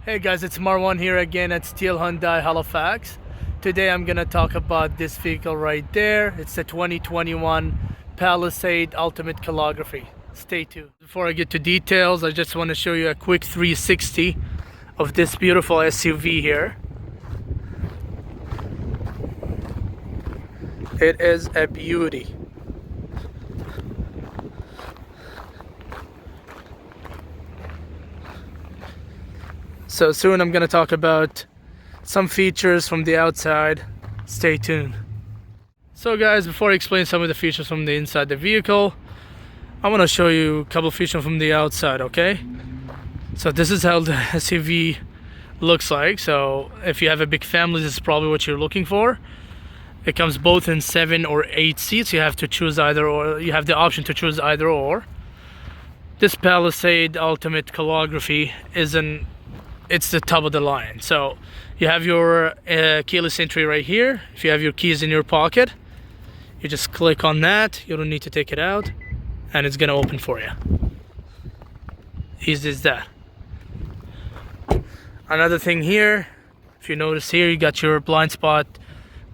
Hey guys, it's Marwan here again at Steele Hyundai Halifax. Today I'm gonna talk about this vehicle right there. It's the 2021 Palisade Ultimate Calligraphy. Stay tuned. Before I get to details, I just want to show you a quick 360 of this beautiful SUV here. It is a beauty. So soon I'm going to talk about some features from the outside. Stay tuned. So guys, before I explain some of the features from the inside the vehicle, I want to show you a couple features from the outside, okay? So this is how the SUV looks like. So if you have a big family, this is probably what you're looking for. It comes both in 7 or 8 seats. You have to choose either or. You have the option to choose either or. This Palisade Ultimate Calligraphy it's the top of the line. So you have your keyless entry right here. If you have your keys in your pocket, you just click on that. You don't need to take it out, and it's gonna open for you. Easy as that. Another thing here, if you notice here, you got your blind spot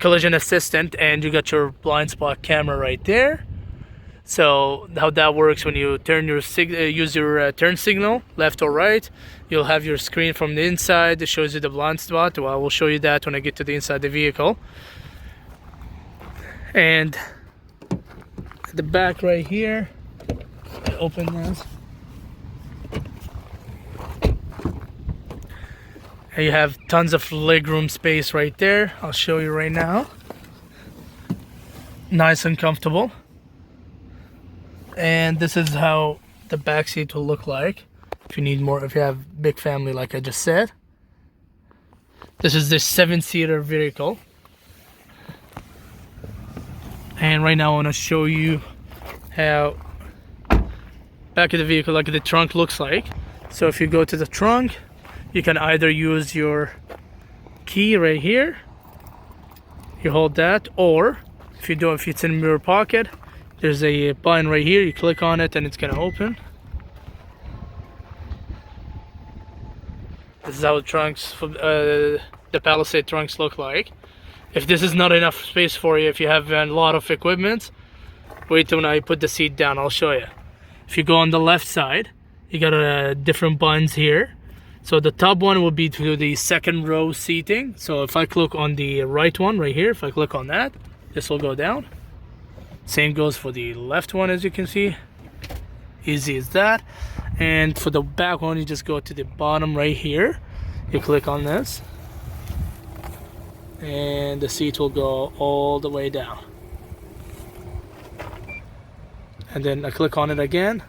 collision assistant, and you got your blind spot camera right there. So how that works, when you turn your use your turn signal left or right, you'll have your screen from the inside that shows you the blind spot. Well, I will show you that when I get to the inside the vehicle. And at the back right here, open this. And you have tons of legroom space right there. I'll show you right now. Nice and comfortable. And this is how the back seat will look like if you need more, if you have big family like I just said. This is the 7-seater vehicle, and right now I want to show you how back of the vehicle, like the trunk looks like. So if you go to the trunk, you can either use your key right here, you hold that, or if it's in your pocket, there's a button right here, you click on it and it's gonna open. This is how the trunks, the Palisade trunks look like. If this is not enough space for you, if you have a lot of equipment, wait till when I put the seat down, I'll show you. If you go on the left side, you got different buttons here. So the top one will be to the second row seating. So if I click on the right one right here, if I click on that, this will go down. Same goes for the left one, as you can see. Easy as that. And for the back one, you just go to the bottom right here. You click on this, and the seat will go all the way down. And then I click on it again.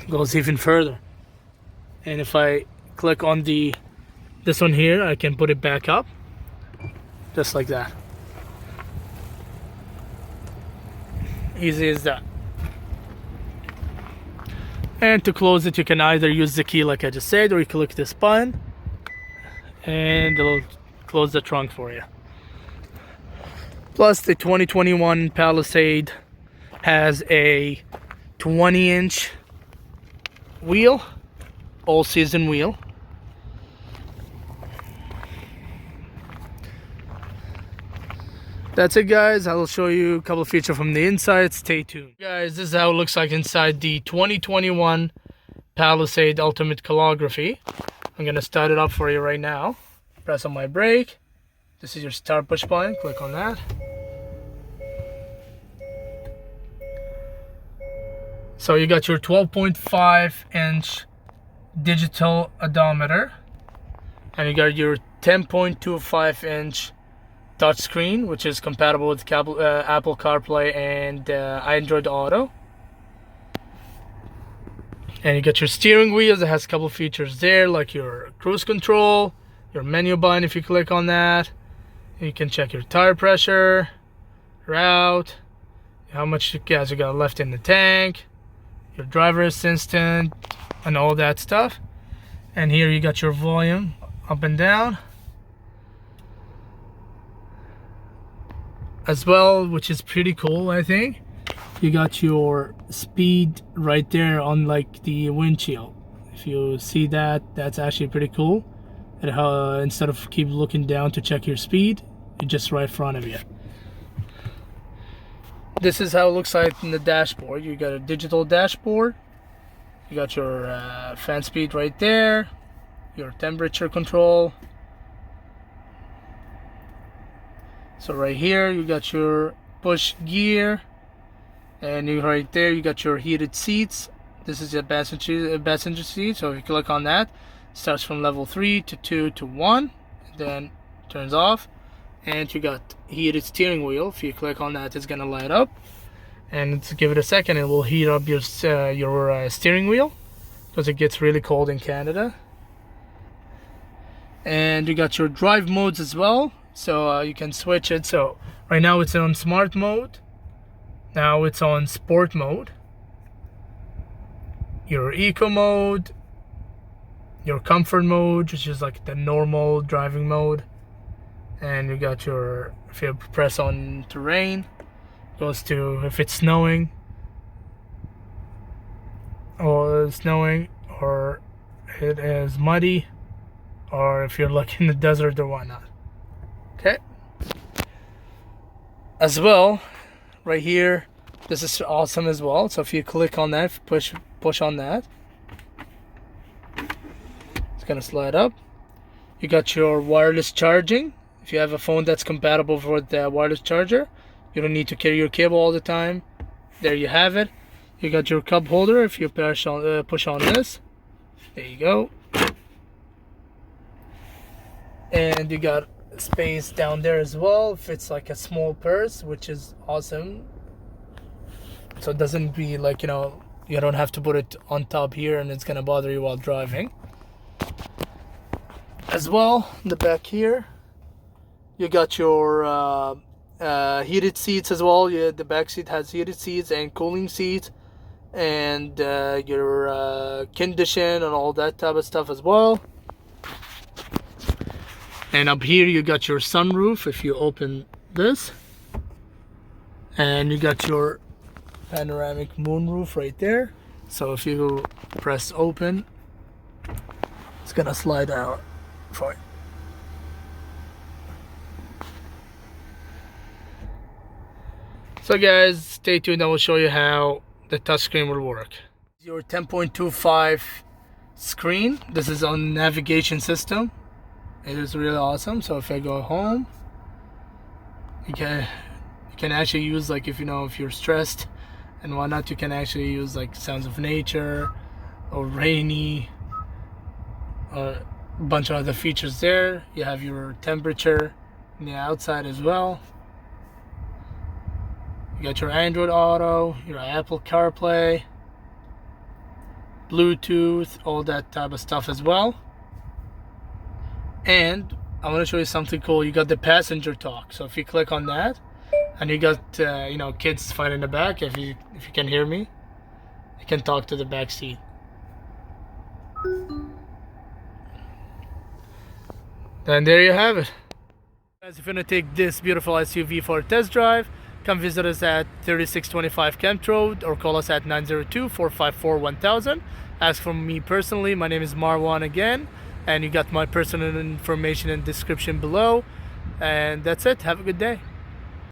It goes even further. And if I click on this one here, I can put it back up, just like that. Easy as that. And to close it, you can either use the key like I just said, or you click this button and it'll close the trunk for you. Plus the 2021 Palisade has a 20-inch wheel, all-season wheel. That's it guys, I will show you a couple of features from the inside. Stay tuned. Guys, this is how it looks like inside the 2021 Palisade Ultimate Calligraphy. I'm gonna start it up for you right now. Press on my brake. This is your start push button, click on that. So you got your 12.5-inch digital odometer, and you got your 10.25-inch touchscreen, which is compatible with Apple CarPlay and Android Auto. And you got your steering wheel that has a couple features there, like your cruise control, your menu button. If you click on that, you can check your tire pressure, route, how much gas you got left in the tank, your driver assistant, and all that stuff. And here you got your volume up and down as well, which is pretty cool. I think you got your speed right there on like the windshield. If you see that, that's actually pretty cool. And instead of keep looking down to check your speed, it's just right in front of you. This is how it looks like in the dashboard. You got a digital dashboard. You got your fan speed right there, your temperature control. So right here you got your push gear, and right there you got your heated seats. This is your passenger seat. So if you click on that, it starts from level 3 to 2 to 1, and then turns off. And you got heated steering wheel. If you click on that, it's gonna light up, and to give it a second, it will heat up your steering wheel, because it gets really cold in Canada. And you got your drive modes as well, so you can switch it. So right now it's on smart mode, now it's on sport mode, your eco mode, your comfort mode, which is like the normal driving mode, and you got your, if you press on terrain, goes to if it's snowing or it is muddy, or if you're like in the desert or whatnot. Okay, as well right here, this is awesome as well. So if you click on that, push on that, it's gonna slide up. You got your wireless charging. If you have a phone that's compatible with the wireless charger, you don't need to carry your cable all the time. There you have it. You got your cup holder. If you push on this, there you go. And you got space down there as well. Fits like a small purse, which is awesome. So it doesn't be like, you know, you don't have to put it on top here and it's gonna bother you while driving. As well, in the back here, you got your heated seats as well. Yeah, the back seat has heated seats and cooling seats, and your condition and all that type of stuff as well. And up here you got your sunroof if you open this, and you got your panoramic moonroof right there. So if you press open, it's gonna slide out for you. So guys, stay tuned. I will show you how the touchscreen will work. Your 10.25 screen. This is on navigation system. It is really awesome. So if I go home, you can actually use, like, if you're stressed and whatnot, you can actually use like sounds of nature or rainy, or a bunch of other features there. You have your temperature on the outside as well. You got your Android Auto, your Apple CarPlay, Bluetooth, all that type of stuff as well. And I want to show you something cool. You got the passenger talk. So if you click on that, and you got kids fighting in the back, if you can hear me, you can talk to the back seat. And there you have it. Guys, if you want to take this beautiful SUV for a test drive, come visit us at 3625 Kempt Road, or call us at 902-454-1000. Ask for me personally. My name is Marwan again, and you got my personal information in the description below. And that's it. Have a good day.